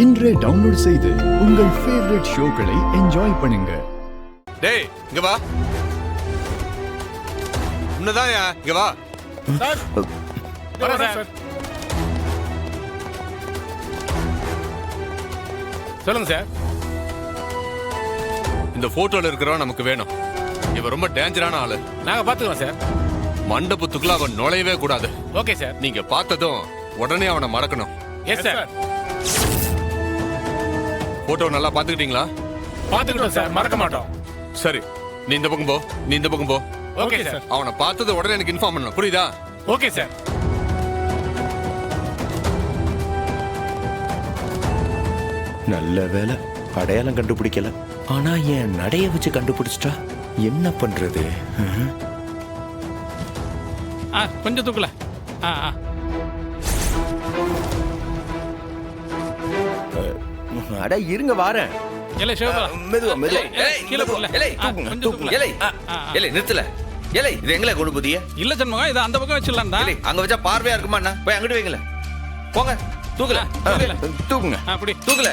இன்றே டவுன்லோட் செய்து உங்கள் ஃபேவரட் ஷோக்களை என்ஜாய் பண்ணுங்க. டேய் இங்க வா. உன்னதான் இங்க வா. சார் வரேன் சார். சொல்லுங்க சார். இந்த போட்டோல இருக்கிறவன் நமக்கு வேணும். இவன் ரொம்ப டேஞ்சரான ஆளு. நாங்க பாத்துக்கலாம் சார். மண்டபத்துக்குள்ள அவன் நுழையவே கூடாது. Okay sir. நீங்க பார்த்ததும் உடனே அவனை மறக்கணும். Yes sir. போட்டோ நல்லா பாத்துக்கிட்டீங்களா? பாத்துக்கிட்டோம் சார், மறக்க மாட்டோம். சரி, நீ இந்த பக்கம் போ. நீ இந்த பக்கம் போ. Okay sir. அவனை பார்த்தது உடனே எனக்கு இன்ஃபார்ம் பண்ணணும், புரியுதா? Okay sir. நல்ல வேலை அடையாளம் கண்டுபிடிக்கல. ஆனா என் நடைய வச்சு கண்டுபிடிச்சிட்டா என்ன பண்றது? கொஞ்சம் தூக்கல. அட இருங்க வாரேன். ஏலே ஷோபா. மெதுவா மெதுவா. கீழ போல. கொஞ்சம் தூக்கல. ஏலே நிறுத்தல. ஏலே இது எங்களே கொண்டு போதியே? இல்ல ஜன்மகா, இத அந்த பக்கம் வச்சிடலாம் தான். ஏலே அங்க வச்சா பார்வையா இருக்குமா அண்ணா? போய் அங்கிட்டு வைங்களே. போங்க. தூக்கல. தூக்குங்க. அப்படி தூக்கல.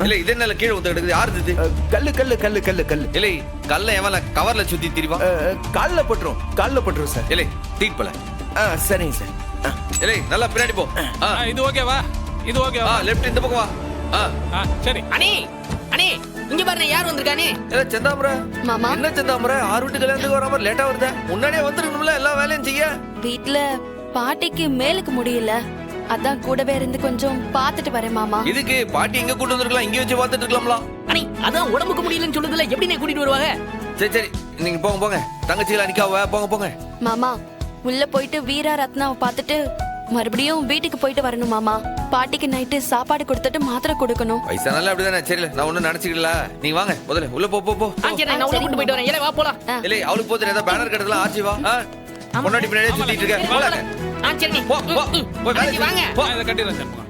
ஏலே இது என்னல கீழ வந்து கிடக்குது? யாரு இது? கல்லு கல்லு கல்லு கல்லு கல்லு. ஏலே கல்ல எவல கவர்ல சுத்தி திரிவா? கால்ல பட்டுரும் சார். ஏலே தீட் போல. சரிங்க சார். ஏலே நல்லா பின்னாடி போ. இது ஓகேவா? இது ஓகேவா? லெஃப்ட் இந்த பக்கம் வா. சரி. அண்ணே அண்ணே இங்க பாருங்க யார் வந்திருக்கானே. ஏலே செந்தாமரை. மாமா. என்ன செந்தாமரை? 6 வீட்டு கல்யாணத்துக்கு வர மாதிரி லேட்டா வருதா? முன்னாடியே வந்துருக்கணும்ல எல்லா வேலையும் செய்ய. வீட்ல பாட்டிக்கு மேலுக்கு முடியல, அதான் கூடவே இருந்து கொஞ்சம் பாத்துட்டு வரேன் மாமா. இதுக்கு பாட்டி எங்க கூட்டு வந்திருக்கலாம், இங்க வச்சு பாத்துட்டு இருக்கலாம்ல. அண்ணே அதான் உடம்புக்கு முடியலன்னு சொல்லுதுல, எப்படி கூட்டிட்டு வருவாங்க? சரி சரி நீங்க போங்க போங்க. தங்கச்சிகள நிக்காவ போங்க போங்க. மாமா உள்ள போயிட்டு வீரா ரத்னாவை பார்த்துட்டு மறுபடியும் வீட்டுக்கு போயிட்டு வரணும் மாமா. பாட்டிக்கு நைட்டு சாப்பாடு கொடுத்துட்டு மாத்திரை கொடுக்கணும். வயசானால அப்படிதானே. சரி நான் ஒண்ணும் நினைச்சுக்கல. நீங்க வாங்க முதல்ல உள்ள போ போ போ. சரி நான் உள்ள கூட்டி போயிட்டு வரேன். ஏலே வா போலாம். இல்ல அவளுக்கு போதும் ஏதோ பேனர் கட்டலாம். ஆச்சி வா. முன்னாடி பின்னாடியே சுத்திட்டு இருக்க. சரி போ போ போய் வாங்க. போ. இத கட்டிடுறேன் ஜன்மகா.